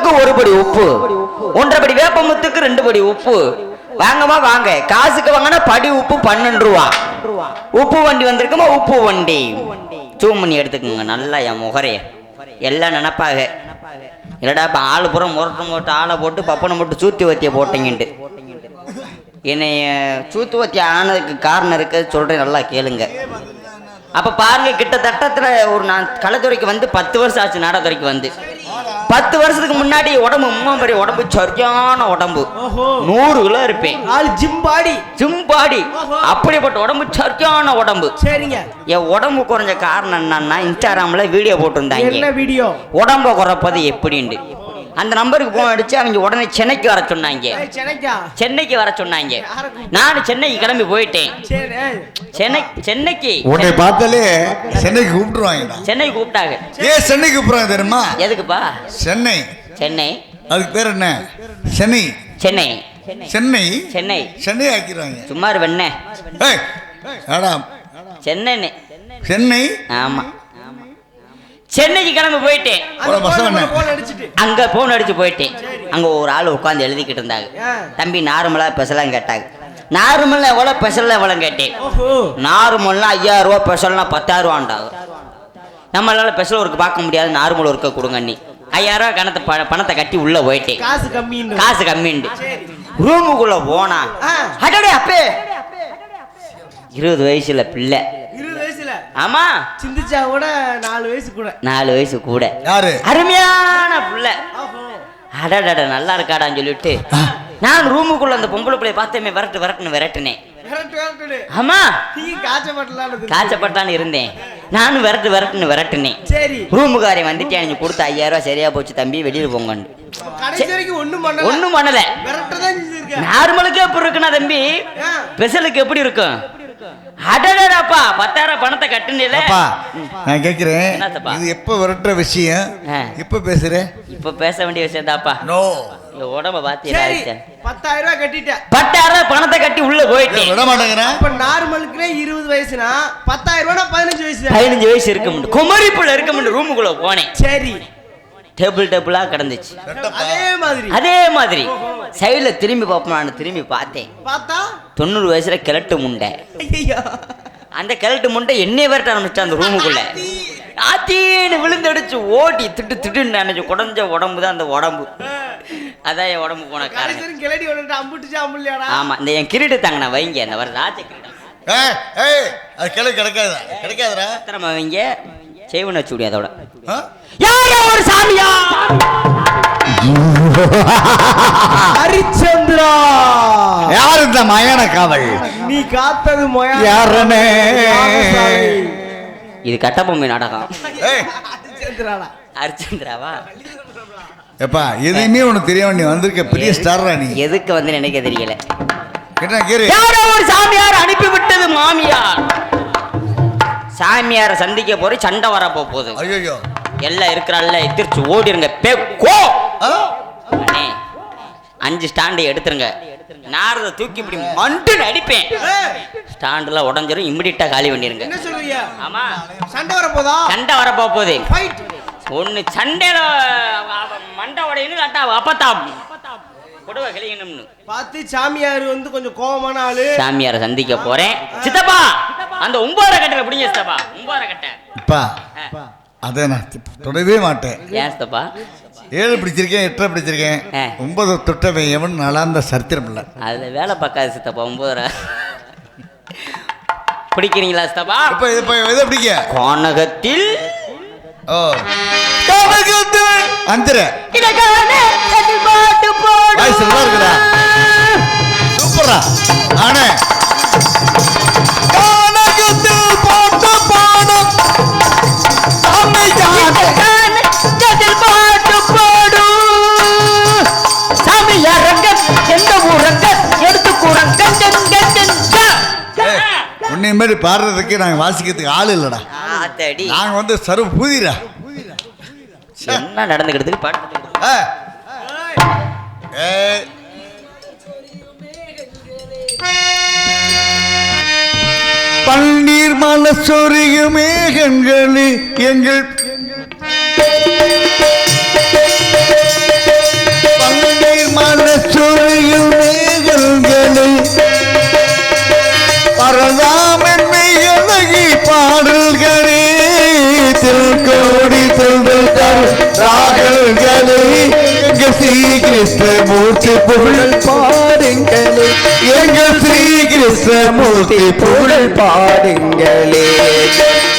உப்புக்கு 1 படி உப்பு, 1.5 படி வேப்பமுத்துக்கு 2 படி உப்பு. வாங்கம்மா வாங்க, காசுக்கு வாங்கினா படி உப்பு 12 ரூபா. உப்பு வண்டி வந்திருக்குமா? உப்பு வண்டி ஜூம் பண்ணி எடுத்துக்கோங்க நல்லா. என் முகரைய எல்லாம் நினைப்பாக, இல்லடா இப்போ ஆள் புறம் முரட்டம் போட்டு ஆளை போட்டு பப்பனை போட்டு சூத்துவத்தியை போட்டீங்கன்ட்டு. என்னைய சூத்துவத்தி ஆனதுக்கு காரணம் இருக்கு சொல்றேன், நல்லா கேளுங்க. அப்ப பாருங்க, கிட்டத்தட்ட ஒரு நான் கலைத்துறைக்கு வந்து 10 வருஷம் ஆச்சு. நாடகத்துறைக்கு வந்து 10 வருஷத்துக்கு முன்னாடி உடம்பு பெரிய உடம்பு, சரியான உடம்பு, 100 கிலோ இருப்பேன். ஜிம்பாடி அப்படிப்பட்ட உடம்பு, சரியான உடம்பு. சரிங்க. என் உடம்பு குறைஞ்ச காரணம் என்னன்னா, இன்ஸ்டாகிராம்ல வீடியோ போட்டிருந்தாங்க உடம்ப குறைப்பது எப்படின்னு. அந்த நம்பருக்கு போன் அடிச்சு அவங்க உடனே சென்னைக்கு வர சொன்னாங்க. சென்னைக்கு வர சொன்னாங்க. நான் சென்னைக்கு கிளம்பி போயிட்டேன். சென்னைக்கு உன்னை பார்த்தாலே சென்னைக்கு கூப்பிட்டுருவாங்க. சென்னைக்கு கூப்பிட்டாங்க. ஏன் சென்னைக்கு கூப்பிடுறாங்க தெரியுமா? எதுக்குப்பா? சென்னை. சென்னை அதுக்கு பேர் என்ன? சென்னை. சென்னை சென்னை சென்னை சென்னை ஆக்கிடுவாங்க. சும்மா வெண்ணே சென்னை சென்னை. ஆமா, சென்னைக்கு கிளம்பி போயிட்டேன். அங்க போன் அடிச்சு போயிட்டேன். அங்க ஒரு ஆள் உட்காந்து எழுதிக்கிட்டு இருந்தாங்க. தம்பி நார்மலா பெசலாம் கேட்டாங்க. நார்மலா எவ்வளவு, பெசல் எவ்வளவு கேட்டேன். நார்மல்னா 5000 ரூபா, பெசல்னா 10,000 ரூபாண்டாங்க. நம்மளால பெசல் ஒர்க்கு பார்க்க முடியாது, நார்மல் ஒர்க்கை கொடுங்க. நீ 5000 ரூபா பணத்தை கட்டி உள்ள போயிட்டேன். காசு கம்மிண்டு ரூமுக்குள்ள போனா, அடடே அப்பே 20 வயசுல பிள்ளை. ஆமா, சிந்திச்சா கூட 4 வயசு கூட. யாரு? அருமையான பிள்ளை. அடடட நல்லா இருக்காடான்னு சொல்லிட்டு நான் ரூமுக்குள்ள அந்த பொம்பளை பிள்ளைய பார்த்தேன். விரட்டுனேன். ஆமா, காய்ச்சப்பட்டான்னு இருந்தேன். நானும் விரட்டுனேன். ரூமுக்காரை வந்துட்டு எனக்கு கொடுத்த 5000 ரூபா சரியா போச்சு தம்பி, வெளியில போங்கன்னு. ஒண்ணும் பண்ணல. நார்மலுக்கு எப்படி இருக்குன்னா தம்பி, ஸ்பெஷலுக்கு எப்படி இருக்கும்? அடடடப்பா 10,000 பணத்தை கட்டுனீல. நான் கேக்குறேன், இது எப்ப விரட்டுற விஷயம்? இப்ப பேசுறேன். இப்ப பேச வேண்டிய விஷயம் தாப்பா. நோ, உடம்ப பாத்தியா? 10,000 ரூபாய் கட்டிட்டேன். 10,000 ரூபாய் பணத்தை கட்டி உள்ள போயிட்டேன். விட மாட்டேங்கிறேன். இப்ப நார்மலுக்கு 20 வயசுனா 10,000 ரூபாய் 15 வயசு. 15 வயசு இருக்கு. குமரிப்புல இருக்கு. ரூமுக்குள்ள போனேன். சரி, டேபிளா கிடந்துச்சு. அதே மாதிரி சைடுல திரும்பி பார்ப்போம். நான் திரும்பி பார்த்தேன். 90 வயசுல கிழட்டு முண்டை. அந்த கிழட்டு முண்டை என்னைய விரட்ட ஆரம்பிச்சா அந்த ரூமுக்குள்ள. ஆத்தீன்னு விழுந்தடிச்சு ஓடி திட்டுன்னு நினைச்சு குடஞ்ச உடம்பு தான் அந்த உடம்பு. அதான் என் உடம்பு போன காரணம். ஆமா, இந்த என் கிரீடு தாங்க வைங்க. அந்த வர ராஜ கிரீடம் கிடைக்காதுடா வைங்க. செய்வன சூடி அதோட யாரோ ஒரு சாமியா ஹரிச்சந்திரா. யார் இந்த மயான காவல்? நீ காத்தது யாரனே? இது கட்டபொம்மை நாடகம். ஹரிச்சந்திராவா? எப்பா எதுவுமே உனக்கு தெரிய வேண்டிய வந்திருக்க பெரிய ஸ்டாரா நீ. எதுக்கு வந்து நினைக்க தெரியல. யாரோ ஒரு சாமியார் அனுப்பி விட்டது மாமியார். சாமியாரை சந்திக்க போற சண்டை வர போகுது. ஐயோ, எல்லாம் இருக்கிறாள்ல எதிர்த்து ஓடிருங்க. 5 ஸ்டாண்டை எடுத்துருங்க. நாரத தூக்கி இப்படி மண்டு அடிப்பேன். ஸ்டாண்டுல உடஞ்சிரும். இம்மிடியா காலி பண்ணிருங்க. ஆமா, சண்டை வர போகுது. ஒண்ணு சண்டையில மண்டை உடையணும், இல்லாட்டா அப்பத்தாம் கொடுவ கிளியணும்னு பார்த்து சாமியார் வந்து கொஞ்சம் கோபமான ஆளு. சாமியாரை சந்திக்க போறேன். சித்தப்பா அந்த 9 கட்டை பிடிங்க சித்தப்பா. 9 கட்டை இப்பா அதை நான் தொடவே மாட்டேன். ஏன் சித்தப்பா? 7 பிடிச்சிருக்கேன், 8 பிடிச்சிருக்கேன். 9 தொட்டவன் எவன் நலாந்த சரித்திரம் இல்லை. அதுல வேலை பார்க்காது சித்தப்பா. 9 பிடிக்கிறீங்களா சித்தப்பா? இப்ப எதை பிடிக்க? கோணகத்தில் அஞ்சரை சூப்பரா ஆனே உன்னை மாதிரி பாடுறதுக்கு நாங்க வாசிக்கிறதுக்கு ஆள் இல்லடா. நாங்க வந்து சர்வ பூதிரா. என்ன நடந்துக்கிட்டு பன்னீர் மலசொரிய மேகங்களே எங்கள் ராகத்தில் கோடி சொல்கள் ராகங்களே எங்கள் ஸ்ரீ கிருஷ்ணமூர்த்தி புகழ் பாடுங்களே எங்கள் ஸ்ரீ கிருஷ்ணமூர்த்தி புகழ் பாடுங்களே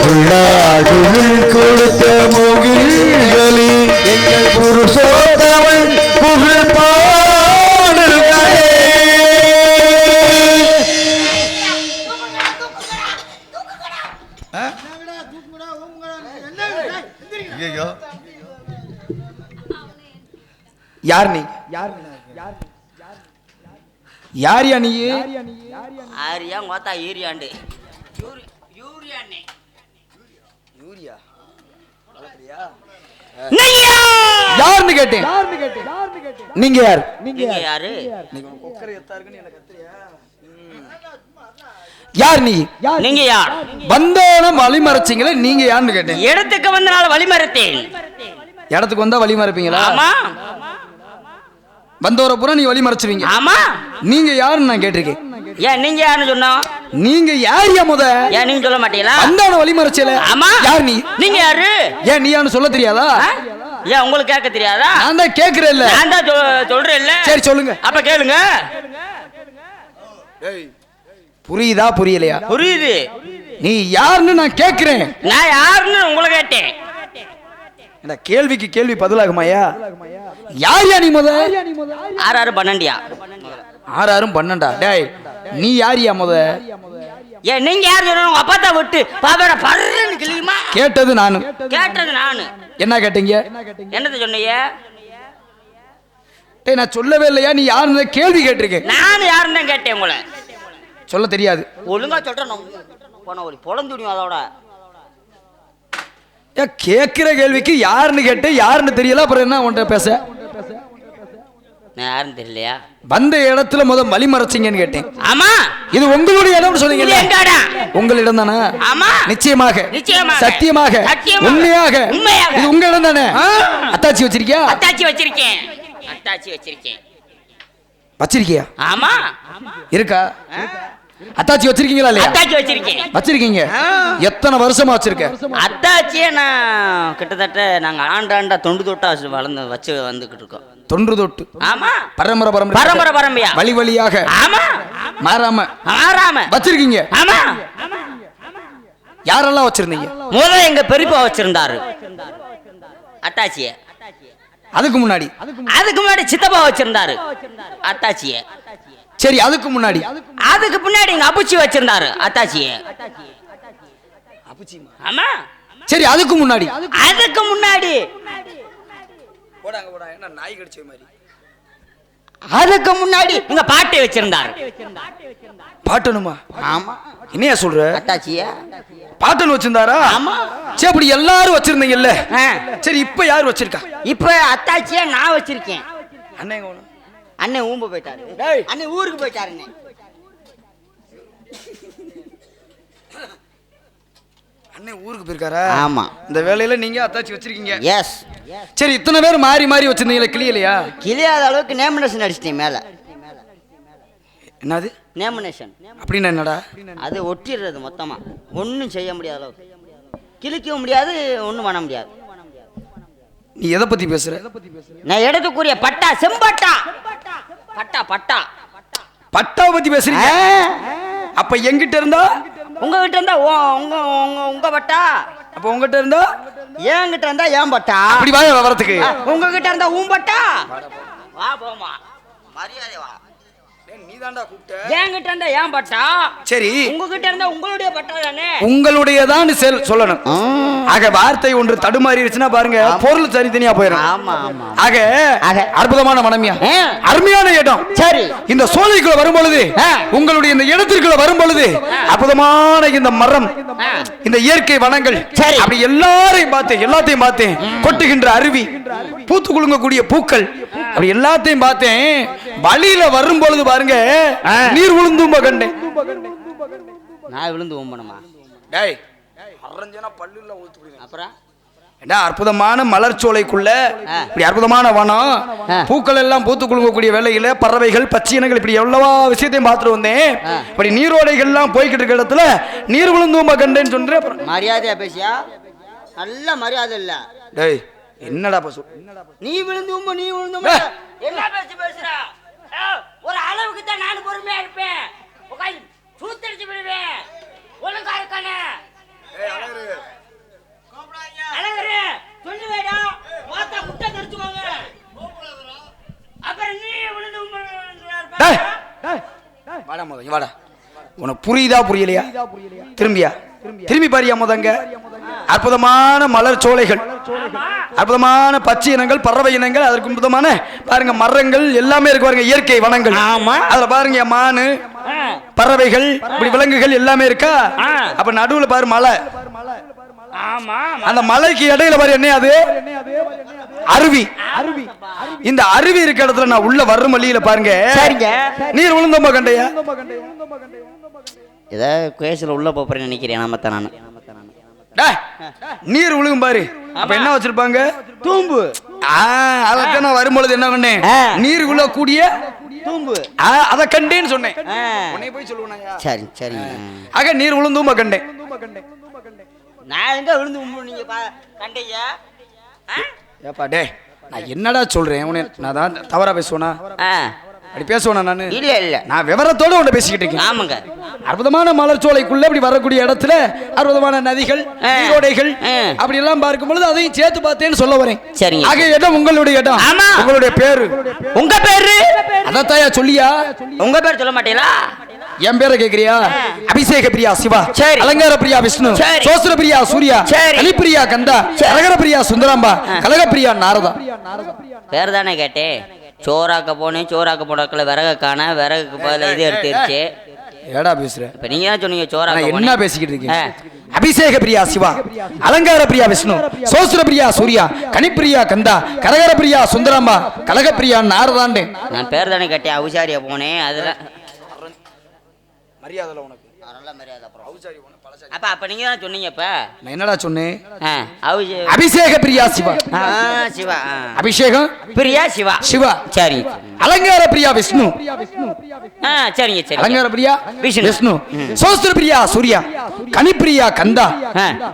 உள்ளாடுகள் கொடுத்த முகில்களே எங்கள் புருஷோத்தமன் புகழ் பாடுங்களே. யார் நீ? யாரியா நீ? ஆரியா கோத்தா யூரியாண்டு யூரியாண்ணே யூரியா யாருன்னு கேட்டேன். நீங்க யார்? நீங்க யாரு? யார் நீ? நீங்க யார்? வந்தோன வழி மறைச்சிங்களே, நீங்க யாருன்னு கேட்டேன். இடத்துக்கு வந்தனால வழி மறைத்தேன். இடத்துக்கு வந்தா வழி மறைப்பீங்களா? ஆமா. வந்தவர பூரா நீ வழி மறைச்சுவீங்க. ஆமா. நீங்க யாருன்னு நான் கேட்டிருக்கேன். ஏன் நீங்க யாருன்னு சொன்னோம்? நீங்க யாரியா முத? ஏன் நீங்க சொல்ல மாட்டீங்களா? வந்தவன வழி மறைச்சல. ஆமா. யார் நீ? நீங்க யாரு? ஏன் நீ யாருன்னு சொல்ல தெரியாதா? ஏன் உங்களுக்கு கேட்க தெரியாதா? நான் தான் கேக்குறேன் இல்ல. நான் தான் சொல்றேன் இல்ல. சரி சொல்லுங்க. அப்ப கேளுங்க. புரியுதா புரியலையா? புரியுது. நீ யாருன்னு நான் கேக்குறேன். நான் யாருன்னு உங்களை கேட்டேன். இந்த கேள்விக்கு கேள்வி பதிலாகுமாயா? யாரியா நீ முத? 6 12 6 12 டேய் நீ யாரியா முத? ஏன் நீங்க யார் சொன்ன? உங்க அப்பா தான் விட்டு பாபர பர்றன்னு கிளியுமா? கேட்டது நானு. கேட்டது நானு. என்ன கேட்டீங்க? என்னது சொன்னீங்க? டேய் நான் சொல்லவே இல்லையா? நீ யாருன்னு கேள்வி கேட்டிருக்கேன். நான் யாருன்னு தான் கேட்டேன். உங்களை சொல்ல தெரியாது. ஒழுங்கா சொல்றேன். போன ஒரு பொழந்துடியும் அதோட. கேட்கிற கேள்விக்கு யாருன்னு கேட்டு யாருன்னு தெரியல, அப்புறம் என்ன உன்கிட்ட பேச? நான் யாருன்னு தெரியலையா? வந்த இடத்துல முதல் வழி மறைச்சிங்கன்னு கேட்டேன். ஆமா. இது உங்களுடைய இடம்னு சொன்னீங்க. உங்கள் இடம் தானே? ஆமா. நிச்சயமாக சத்தியமாக உண்மையாக இது உங்க இடம் தானே? அத்தாச்சி வச்சிருக்கியா? அத்தாச்சி வச்சிருக்கேன். அத்தாச்சி வச்சிருக்கேன். வச்சிருக்கியா? ஆமா. இருக்கா? அத்தாச்சி வச்சிருக்கீங்களா இல்லையா? அத்தாச்சி வச்சிருக்கேன். வச்சிருக்கீங்க. எத்தனை வருஷமா வச்சிருக்க? அத்தாச்சியே நான் கிட்டத்தட்ட நாங்க ஆண்டாண்டா தொண்டு தொட்டா வளர்ந்து வச்சு வந்துகிட்டு இருக்கோம். தொன்று தொட்டு. ஆமா. பரம்பரை பரம்பரையா வழி வழியாக. ஆமா. மாறாம வச்சிருக்கீங்க. ஆமா. யாரெல்லாம் வச்சிருந்தீங்க? முதல்ல எங்க பெரியப்பா வச்சிருந்தாரு அத்தாச்சிய. அதுக்கு முன்னாடி சித்தப்பா வச்சிருந்தாரு அத்தாச்சிய. சரி அதுக்கு முன்னாடி எங்க அப்புச்சி வச்சிருந்தாரு அத்தாச்சிய. ஆமா. சரி அதுக்கு முன்னாடி என்ன நாய் கடிச்ச மாதிரி. அதுக்கு முன்னாடி எங்க பாட்டி வச்சிருந்தாரு. பாட்டனுமா? ஆமா. என்னையா சொல்ற? அத்தாச்சிய பாட்டன் வச்சிருந்தாரா? ஆமா. சரி அப்படி எல்லாரும் வச்சிருந்தீங்கல்ல. சரி இப்ப யார் வச்சிருக்கா? இப்ப அத்தாச்சிய நான் வச்சிருக்கேன். அண்ணன் ஊம்பு போயிட்டாரு. அண்ணன் ஊருக்கு போயிட்டாரு. அண்ணன் ஊருக்கு போயிருக்காரா? ஆமா. இந்த வேலையில நீங்க அத்தாச்சி வச்சிருக்கீங்க. எஸ். சரி இத்தனை பேர் மாறி வச்சிருந்தீங்களா? கிளியலையா? கிளியாத அளவுக்கு நேமினேஷன் அடிச்சிட்டேன் மேல. என்னது நேமினேஷன்? அப்படின்னா என்னடா? அது ஒட்டிடுறது மொத்தமா. ஒன்னும் செய்ய முடியாத அளவுக்கு. கிழிக்கவும் முடியாது, ஒன்னும் பண்ண முடியாது. நீ எதை பத்தி பேசுற? நான் எடுத்துக்கூடிய பட்டா செம்பட்டா. பட்டாவை பத்தி பேசுறீங்க? அப்ப எங்கிட்ட இருந்தா? உங்ககிட்ட இருந்தா உங்க பட்டா. அப்ப உங்ககிட்ட இருந்தா? என்கிட்ட இருந்தா ஏன் பட்டா. அப்படி வா வரதுக்கு. உங்ககிட்ட இருந்தா பட்டா. வா போமா. மரியாதை வா. நீதான்டா கூப்பிட்ட. என்கிட்ட இருந்தா ஏன் பட்டா. சரி உங்ககிட்ட இருந்தா உங்களுடைய பட்டா தானே. உங்களுடையதான் சொல்லணும். ஆக வார்த்தை ஒன்று தடுமாறிடுச்சுன்னா பாருங்க பொருள் தனித்தனியா போயிடும். ஆமா ஆமா. ஆக அற்புதமான மனமியா, அருமையான இடம். சரி இந்த சோலைக்குள்ள வரும் பொழுது, உங்களுடைய இந்த இடத்திற்குள்ள வரும் பொழுது அற்புதமான இந்த மரம், இந்த இயற்கை வனங்கள், அப்படி எல்லாத்தையும் பார்த்தேன். கொட்டுகின்ற அருவி, பூத்து குலுங்கக்கூடிய பூக்கள், அப்படி எல்லாத்தையும் பார்த்தேன். வழியில வரும் பொழுது பாருங்க நீர் விழுந்தும் கண்டேன். நான் விழுந்து ஓம்பணுமா? டேய் அரஞ்சனா பல்லுல ஊத்து குடிங்க. அப்புறம் என்ன அற்புதமான மலர் சோலைக்குள்ள இப்படி அற்புதமான வனம், பூக்கள் எல்லாம் பூத்து குலுங்கக்கூடிய வேளையில பறவைகள், பச்சினங்கள், இப்படி எவ்வளவா விஷயத்தையும் பார்த்துட்டு வந்தேன். இப்படி நீரோடைகள் எல்லாம் போய்கிட்டு இருக்க இடத்துல நீர் விழுந்தும் கண்டேன்னு சொல்றேன். மரியாதையா பேசியா? நல்ல மரியாதை இல்ல. டேய் என்னடா பசு நீ விழுந்தும் நீ விழுந்தும் என்ன பேசுற? ஒரு அளவுக்கு தான் நான் பொறுமையா இருப்பேன். உட்கார்ந்து சூத்தடிச்சு விடுவேன். ஒழுங்கா இருக்கானே. அழகரு சொல்லு வேடா. மாத்தா முட்டை கடிச்சுவாங்க. அப்புறம் நீ விழுந்தும் டேய் வாடா மொத வாடா. உனக்கு புரியுதா புரியலையா? திரும்பி பாரியா முதங்க. அற்புதமான மலர் சோலைகள், அற்புதமான பச்சை இனங்கள், பறவை இனங்கள், அதற்கு அற்புதமான பாருங்க மரங்கள் எல்லாமே இருக்கு பாருங்க. இயற்கை வனங்கள். அதுல பாருங்க மானு, பறவைகள், இப்படி விலங்குகள் எல்லாமே இருக்கா. அப்ப நடுவுல பாரு மலை. அந்த மலைக்கு இடையில பாரு என்ன அது? அருவி. இந்த அருவி இருக்க இடத்துல நான் உள்ள வர்ற வழியில பாருங்க நீர் விழுந்தோமா கண்டையா? ஏதோ கேஸ்ல உள்ள போறேன்னு நினைக்கிறேன். நான் நீர் விழுகும் பாரு. அப்ப என்ன வச்சிருப்பாங்க? தூம்பு. அதற்கு நான் வரும்பொழுது என்ன பண்ணேன்? நீர் உள்ள கூடிய தூம்பு. அத கண்டேன்னு சொன்னேன். உன்னை போய் சொல்லுவேன். சரி சரி. ஆக நீர் விழுந்துமா கண்டேன். நான் எங்க விழுந்து நீங்க கண்டையா? ஏப்பா டே நான் என்னடா சொல்றேன்? உன்னை நான் தான் தவறா பேசுவேனா? அப்படி பேசுவேனா நானு? இல்ல இல்ல, நான் விவரத்தோட உன்னை பேசிக்கிட்டு இருக்கேன். ஆமாங்க. அற்புதமான மலர் சோலைக்குள்ள இப்படி வரக்கூடிய இடத்துல அற்புதமான நதிகள், நீரோடைகள் அப்படி எல்லாம் பார்க்கும் பொழுது அதையும் சேர்த்து பார்த்தேன்னு சொல்ல வரேன். சரி. ஆக இடம் உங்களுடைய இடம். ஆமா. உங்களுடைய பேரு? உங்க பேரு? அதத்தாயா சொல்லியா? உங்க பேர் சொல்ல மாட்டீங்களா? என் பேரை கேக்குறியா? அபிஷேக பிரியா சிவா, அலங்கார பிரியா விஷ்ணு, சோஸ்திர பிரியா சூர்யா, கலிப்பிரியா கந்தா, கலகர பிரியா சுந்தராம்பா, கலக பிரியா நாரதா. பேர் தானே கேட்டேன். சோறாக்க போனேன், சோறாக்க போனக்கல விறகு காண, விறகுக்கு பதில் இது எடுத்துருச்சு. ஏடா பேசுற? இப்ப நீங்க தான் சொன்னீங்க சோறாக்க. என்ன பேசிக்கிட்டு இருக்கீங்க? அபிஷேக பிரியா சிவா, அலங்கார பிரியா விஷ்ணு, சோஸ்திர பிரியா சூர்யா, கனிப்பிரியா கந்தா, கலகர பிரியா சுந்தராம்பா, கலக பிரியா நாரதாண்டு. நான் பேர் தானே கேட்டேன். அவுசாரியா போனேன். அதுல மரியாதை உனக்கு நல்ல மரியாதை. அப்ப அப்ப நீங்க தான் சொன்னீங்க. இப்ப நான் என்னடா சொன்னேன்? அபிஷேக பிரியா சிவா. சிவா. அபிஷேகம் பிரியா சிவா. சிவா. சரி. அலங்கார பிரியா விஷ்ணு. சரிங்க சரி. அலங்கார பிரியா விஷ்ணு, சோஸ்திர பிரியா சூர்யா, கனிப்பிரியா கந்தா,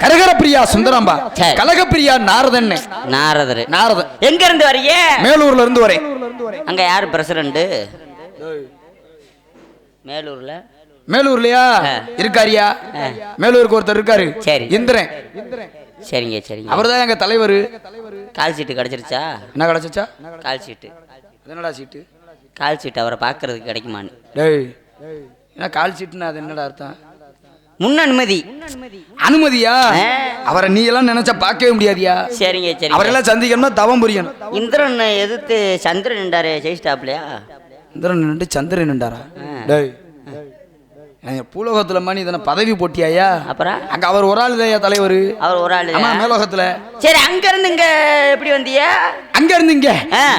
கரகர பிரியா சுந்தராம்பா, கலக பிரியா நாரதன். நாரதர். நாரதன். எங்க இருந்து வரீங்க? மேலூர்ல இருந்து வரேன். அங்க யாரு பிரசிடண்ட்? மேலூர்ல. மேலூர்லயா இருக்காரியா? மேலூருக்கு ஒருத்தர் இருக்காரு. சரி. இந்திரன். சரிங்க சரிங்க. அவர்தான் எங்க தலைவர். கால் சீட்டு கிடைச்சிருச்சா? என்ன கிடைச்சிச்சா? கால் சீட்டு. என்னடா சீட்டு? கால் சீட்டு அவரை பாக்குறதுக்கு கிடைக்குமான்னு. டேய் என்ன கால் சீட்டுன்னா அது என்னடா அர்த்தம்? முன் அனுமதி. அனுமதியா? அவரை நீ எல்லாம் நினைச்சா பார்க்கவே முடியாதியா? சரிங்க சரி. அவரெல்லாம் சந்திக்கணும்னா தவம் புரியணும். இந்திரன் எதிர்த்து சந்திரன் நின்றாரு. ஜெயிஸ்டாப்லையா? இந்திரன் நின்று சந்திரன் நின்றாரா? டேய் பூலோகத்துல மணி இதனை பதவி போட்டியாயா? அப்புறம் அங்க அவர் ஒரு ஆள் தான் தலைவர். அவர் ஒரு ஆள். ஆமா மேலோகத்துல. சரி. அங்க இருந்து இங்க எப்படி வந்தியா? அங்க இருந்து இங்க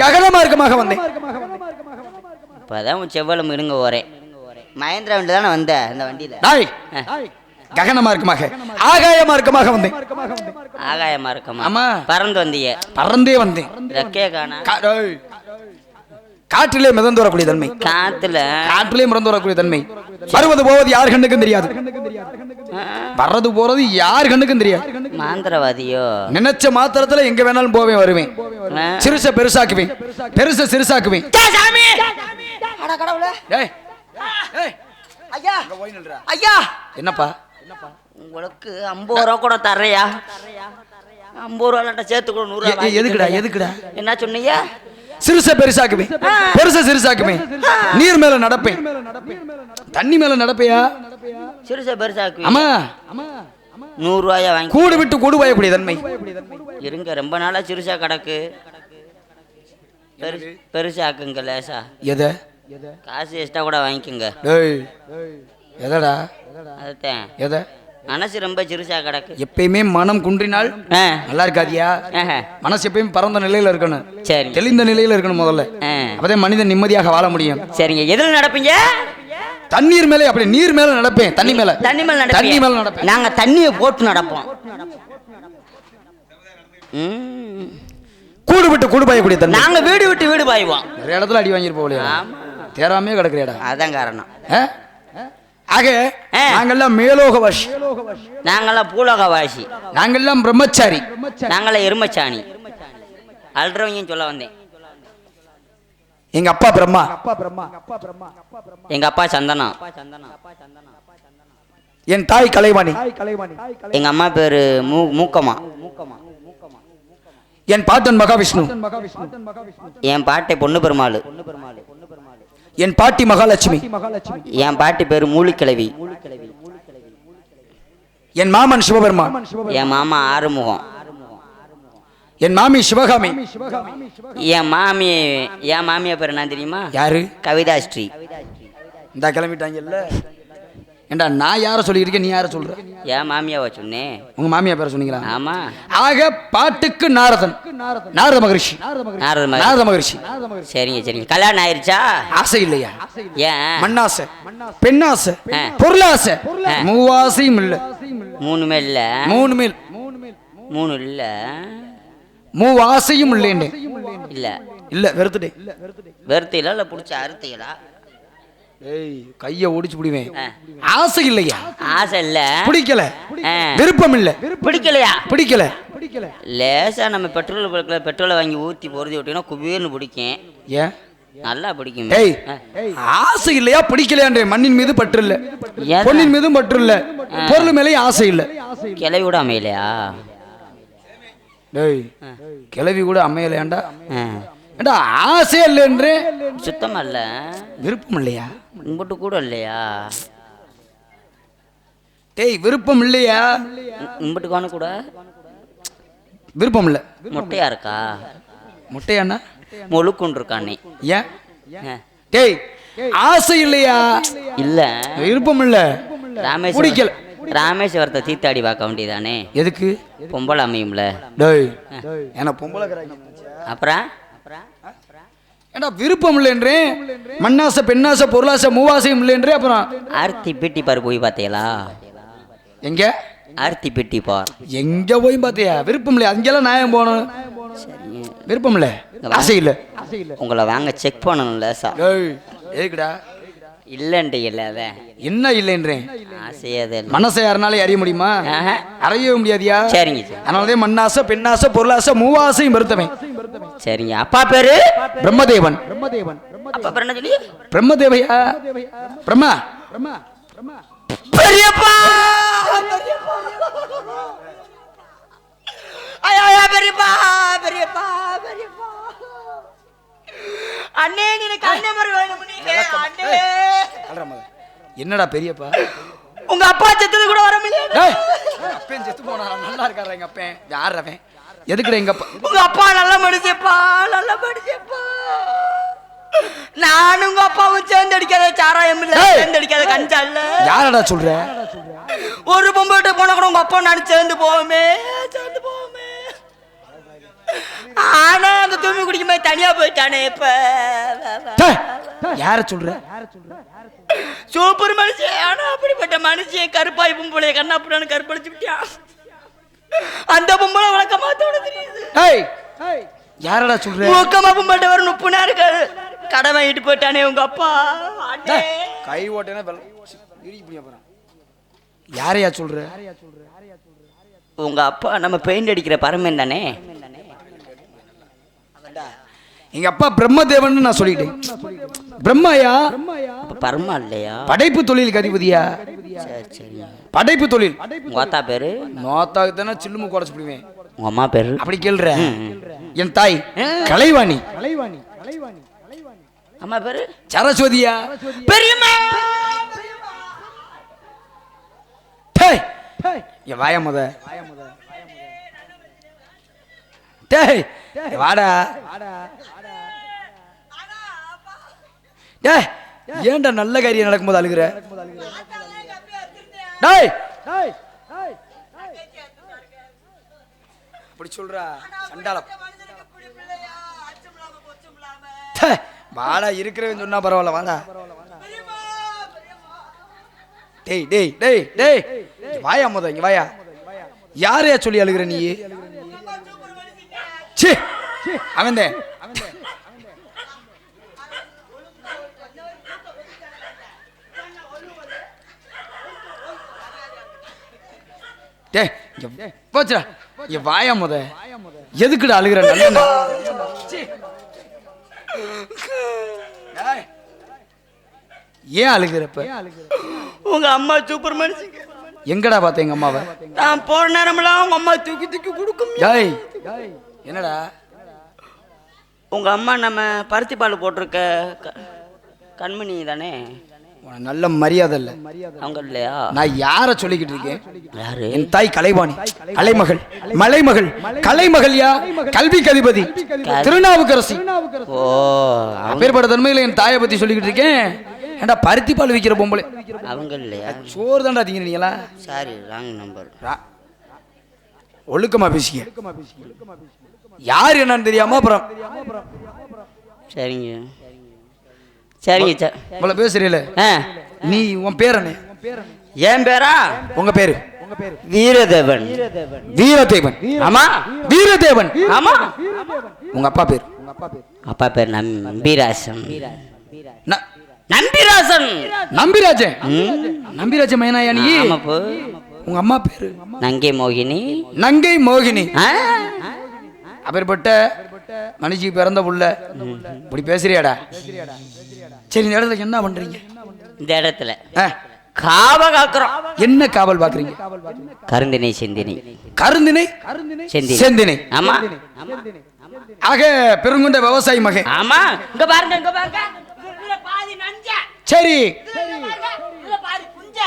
ககன மார்க்கமாக வந்தேன். இப்பதான் செவ்வளம் இருங்க வரேன். மகேந்திரா வண்டி தானே வந்த இந்த வண்டியில? டாய் ககன மார்க்கமாக ஆகாய மார்க்கமாக வந்தேன். ஆகாய மார்க்கமா? ஆமா. பறந்து வந்தீங்க? பறந்தே வந்தேன். ரெக்கைய காணா. காற்றிலே மிதந்து வரக்கூடிய தன்மை. காற்றிலே மிதந்து வரக்கூடிய தன்மை. வருவது போவது யார் கண்ணுக்கும் தெரியாது. வர்றது போறது யார் கண்ணுக்கும் தெரியாது. மாந்திரவாதியோ? நினைச்ச மாத்திரத்துல எங்க வேணாலும் போவேன் வருவேன். சிறுச பெருசாக்குவேன், பெருச சிறுசாக்குவேன். ஐயா என்னப்பா? உங்களுக்கு 50 ரூபா கூட தர்றையா? 50 ரூபா சேர்த்து கூட 100 ரூபா. எதுக்குடா? எதுக்குடா? என்ன சொன்னீங்க? சிறுச பெருசாக்குவேன், பெருச சிறுசாக்குவேன். நீர் மேல நடப்பேன், தண்ணி மேல நடப்பையா? சிறுச பெருசாக்குவேன். ஆமா. 100 ரூபாயா வாங்கி கூடு விட்டு கூடு பாயக்கூடிய தன்மை. இருங்க ரொம்ப நாளா சிறுசா கிடக்கு. பெருசாக்குங்க லேசா. எதை? காசு எக்ஸ்ட்ரா கூட வாங்கிக்கோங்க. எதடா? அதுதான். எதை? மனசு ரொம்ப சிறுசா கிடக்கு. எப்பயுமே மனம் குன்றினால் நல்லா இருக்காதியா? மனசு எப்பயுமே பரந்த நிலையில இருக்கணும். சரி. தெளிந்த நிலையில இருக்கணும் முதல்ல. அப்பதான் மனிதன் நிம்மதியாக வாழ முடியும். சரிங்க. எதுல நடப்பீங்க? தண்ணீர் மேலே. அப்படி நீர் மேல நடப்பேன். தண்ணி மேல. தண்ணி மேல நடப்பேன். தண்ணி மேல நடப்பேன். நாங்க தண்ணியை போட்டு நடப்போம். கூடு விட்டு கூடு பாயக்கூடிய தண்ணி. நாங்க வீடு விட்டு வீடு பாய்வோம். நிறைய இடத்துல அடி வாங்கிருப்போம். தேராமே கிடக்குறியாடா? அதான் காரணம். ஆக நாங்கெல்லாம் மேலோகவாசி, நாங்கெல்லாம் பூலோகவாசி, நாங்கெல்லாம் பிரம்மச்சாரி, நாங்கெல்லாம் எருமச்சாணி. அல்றவங்க சொல்ல வந்தேன். எங்க அப்பா பிரம்மா, எங்க அப்பா சந்தனம், என் தாய் கலைவாணி, எங்க அம்மா பேரு மூக்கம்மா, என் பாட்டன் மகாவிஷ்ணு, என் பாட்டை பொண்ணு பெருமாள், என் பாட்டி மகாலட்சுமி, என் பாட்டி பேரு மூலிக்கிழவி, என் மாமன் சிவபெருமான், என் மாமா ஆறுமுகம், என் மாமி சிவகாமி, என் மாமியா பேரு என்ன தெரியுமா? யாரு? கவிதாஸ்ரீ. இந்த கிளம்பிட்டாங்கல்ல. ஏண்டா நான் யார சொல்லிருக்கேன், நீ யார சொல்ற? என் மாமியாவா சொன்னேன்? உங்க மாமியா பேர சொன்னீங்களா? ஆமா. ஆக பாட்டுக்கு நாரதன், நாரத மகரிஷி, நாரத மகரிஷி. சரிங்க. கல்யாணம் ஆயிருச்சா? ஆசை இல்லையா? ஏன்? மண்ணாசை, பெண்ணாசை, பொருளாசை, மூவாசையும் இல்ல. மூணுமே இல்ல. மூணு இல்ல. மூவாசையும் இல்லைன்னு இல்ல. இல்ல வெறுத்துட்டே. வெறுத்தீங்களா இல்ல புடிச்ச அறுத்தீங்களா? ஏய் கைய ஓடிச்சு புடிவேன். ஆசை இல்லையா? ஆசை இல்ல. பிடிக்கல. விருப்பம் இல்ல. பிடிக்கலையா? பிடிக்கல. லேசா நம்ம பெட்ரோலை வாங்கி ஊத்தி பொருதி விட்டீங்கன்னா குபீர்னு பிடிக்கும். ஏன்? நல்லா பிடிக்கும். ஏய் ஆசை இல்லையா? பிடிக்கலையான்றே. மண்ணின் மீது பற்று இல்ல, பொன்னின் மீதும் பற்று இல்ல, பொருள் மேலேயும் ஆசை இல்ல. கிளவி கூட அமையலையா? டேய் கிளவி கூட அமையலையாண்டா. ஏண்டா ஆசை இல்லைன்றே. சுத்தமா இல்ல. விருப்பம் இல்லையா? உங்ககிட்ட கூட இல்லையா? டேய் விருப்பம் இல்லையா? உங்ககிட்ட கூட விருப்பம் இல்ல. மொட்டையா இருக்கா? மொட்டையாண்ணா முழுக்குன்னு இருக்கானே. ஏன்? டேய் ஆசை இல்லையா? இல்ல. விருப்பம் இல்ல. பிடிக்கல. ராமேஸ்வரத்தை தீத்தாடி பார்க்க வேண்டியதானே. எதுக்கு? பொம்பளை அமையும்ல. டேய் ஏன்னா பொம்பளை. அப்புறம் ஏண்டா விருப்பம் இல்லைன்றே. மண்ணாசை, பெண்ணாசை, பொருளாசை, மூவாசையும் இல்லைன்றே. அப்புறம் ஆர்த்தி பெட்டி பார் போய் பார்த்தீங்களா? எங்க? ஆர்த்தி பெட்டி பார் எங்க போய் பார்த்தியா? விருப்பம் இல்லை. அங்கெல்லாம் நான் போகணும். விருப்பம் இல்லை, ஆசை இல்லை. உங்களை வாங்க செக் பண்ணணும்ல சார். ஏக்குடா இல்லைன்றீங்கல்ல. அதான் என்ன இல்லைன்றேன். ஆசையாத மனசை யாருனாலும் அறிய முடியுமா? அறையவே முடியாதியா? சரிங்க. அதனாலதான் மண்ணாசை, பெண்ணாசை, பொருளாசை, மூவாசையும் வருத்தவன். சரிங்க. அப்பா பேரு பிரம்மதேவன். அப்பா பேர் என்ன சொல்லி? பிரம்மதேவையா? பிரம்மா. பெரியப்பா. பெரியப்பா பெரியப்பா பெரியப்பா அண்ணே எனக்கு அண்ணே மாதிரி வேணும். என்னடா பெரியப்பா? உங்க அப்பா செத்தது கூட வர முடியல. அப்பன் செத்து போனா நல்லா இருக்காரு எங்க அப்பன். யார் அவன்? எதுக்குடா எங்க அப்பா? உங்க அப்பா நல்ல மனுஷப்பா, நல்ல மனுஷப்பா. நானும் உங்க அப்பாவும் சேர்ந்து அடிக்காத சாராயம் இல்ல, சேர்ந்து அடிக்காத கஞ்சா இல்ல. யாரடா சொல்ற? ஒரு பொம்பளை போன கூட உங்க அப்பா நான் சேர்ந்து போவோமே, சேர்ந்து போவோமே. ஆனா அந்த தூமி குடிக்குமே தனியா போயிட்டானே. இப்ப யார சொல்ற? சூப்பர் மனுஷன். ஆனா அப்படிப்பட்ட மனுஷன் கருப்பாய் பொம்பளை கண்ணா புறான்னு கருப்படிச்சு விட்டான். அந்த பொம்பளை வழக்க மாத்தோட தெரியுது. யாரடா சொல்ற? ஊக்கமா பொம்பளை ஒரு 30 நாள் கடை வாங்கிட்டு போயிட்டானே உங்க அப்பா. கை ஓட்டேனா யாரையா சொல்ற? உங்க அப்பா நம்ம பெயிண்ட் அடிக்கிற பரமன் தானே. எங்க அப்பா பிரம்மதேவன் நான் சொல்லிட்டேன். பிரம்மாயா? பரமா இல்லையா? படைப்பு தொழிலுக்கு அதிபதியா? படைப்பு தொழில். உங்க அத்தா பேரு? நோத்தாக்கு தானே சில்லுமு குறைச்சு விடுவேன். உங்க அம்மா பேரு? அப்படி கேள்ற. என் தாய் கலைவாணி. அம்மா பேரு சரஸ்வதியா? பெரியம்மா. வாய முத. டேய் வாடா. டேய் ஏன்டா நல்ல காரியம் நடக்கும்போது அழுகுற? டேய் அப்படி சொல்றா சண்டாளம். வாடா இருக்கிறவன் சொன்னா பரவாயில்ல வாடா. டேய் டேய் டேய் டேய் வாயா முத இங்க வாயா. யாரையா சொல்லி அழுகுற நீ? ச்சே அவன்தே. டே போச்சுடா என் வாயா முத எதுக்குடா அழுகிற நல்ல ஏன் அழுகிறப்ப உங்க அம்மா சூப்பர் மனுஷங்க. எங்கடா பார்த்த எங்க அம்மாவை நான் போற நேரமெல்லாம் உங்க அம்மா தூக்கி தூக்கி கொடுக்கும். ஜாய் என்னடா உங்க அம்மா நம்ம பருத்தி பால் போட்டிருக்க கண்மணி தானே? உனக்கு நல்ல மரியாதை இல்ல அவங்க இல்லையா? நான் யார சொல்லிக்கிட்டு இருக்கேன்? யாரு? என் தாய் கலைவாணி, கலைமகள், மலைமகள், கலைமகள்யா, கல்விக்கு அதிபதி திருநாவுக்கரசி. ஓ, அப்பேற்பட்ட தன்மையில என் தாயை பத்தி சொல்லிக்கிட்டு இருக்கேன். ஏண்டா பருத்தி பால் விற்கிற பொம்பளை அவங்க இல்லையா? சோறு தான்டா திங்க நீங்களா? Sorry, wrong number. ஒழுக்கமா பேசிக்க. யார் என்னன்னு தெரியாம அப்புறம் சரிங்க சரிங்க இவ்வளவு பேசுறீல. நீ உன் பேர் என்ன? என் பேரா? உங்க பேரு வீரதேவன். வீரதேவன். ஆமா, வீரதேவன். ஆமா. உங்க அப்பா பேர்? அப்பா பேர் நம்பிராசன். நம்பிராசன். நம்பிராஜன். நம்பிராஜன் மைனாயா நீ? ஆமாப்போ. உங்க அம்மா பேரு? நங்கை மோகினி. நங்கை மோகினி. அப்பேற்பட்ட மனுஷி பிறந்த புள்ள இப்படி பேசுறியாடா? சரி, இந்த இடத்துல என்ன பண்றீங்க? இந்த இடத்துல காவல் காக்குறோம். என்ன காவல் பாக்குறீங்க? கருந்தினை செந்தினை. கருந்தினை செந்தினை. ஆமா. ஆக பெருங்குண்ட விவசாயி மகன். ஆமா. இங்க பாருங்க, இங்க பாருங்க. இதுல பாதி நஞ்ச. சரி. இதுல பாதி புஞ்ச.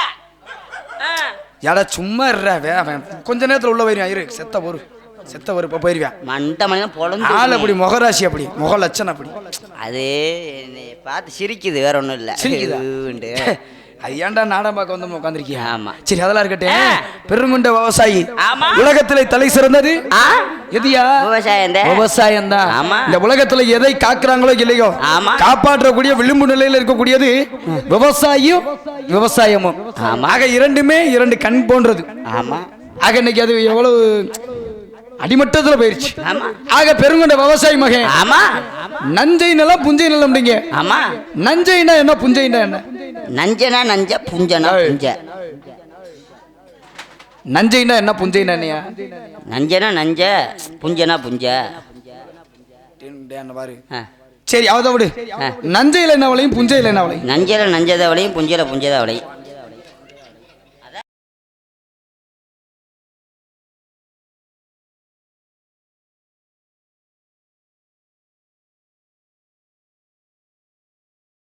யாடா சும்மா இருடா. கொஞ்ச நேரத்துல உள்ள போயிருவான். இரு, செத்த ஒரு இப்ப போயிருவான். மண்ட மணிதான் பொழந்து. ஆள் அப்படி முகராசி அப்படி முக லட்சணம் அப்படி. அது பார்த்து சிரிக்குது, வேற ஒண்ணும் இல்ல. சிரிக்குதா? அது ஏன்டா நாடகம் பார்க்க வந்து உட்காந்துருக்கியா? ஆமா. சரி, அதெல்லாம் இருக்கட்டும். பெருங்குண்ட விவசாயி. ஆமா. உலகத்துல தலை சிறந்தது எதியா? விவசாயம் தான். ஆமா. இந்த உலகத்துல எதை காக்குறாங்களோ இல்லையோ காப்பாற்றக்கூடிய விளிம்பு நிலையில இருக்கக்கூடியது விவசாயியும் விவசாயமும். ஆக இரண்டுமே இரண்டு கண் போன்றது. ஆமா. ஆக இன்னைக்கு அது எவ்வளவு அடிமட்டத்துல போயிருச்சு. ஆக பெருங்குண்ட விவசாயி மகன். ஆமா. நஞ்சை நிலம் புஞ்சை நிலம். ஆமா. நஞ்சைனா என்ன, புஞ்சைனா என்ன? நஞ்சனா நஞ்ச, புஞ்சனா புஞ்ச. நஞ்சைனா என்ன, புஞ்சைனா என்னையா? நஞ்சனா நஞ்ச, புஞ்சனா புஞ்ச. பாரு. சரி, அவத விடு. நஞ்சையில என்ன வளையும், புஞ்சையில என்ன வளையும்? நஞ்சையில நஞ்சத வளையும், புஞ்சையில புஞ்சத வளையும்.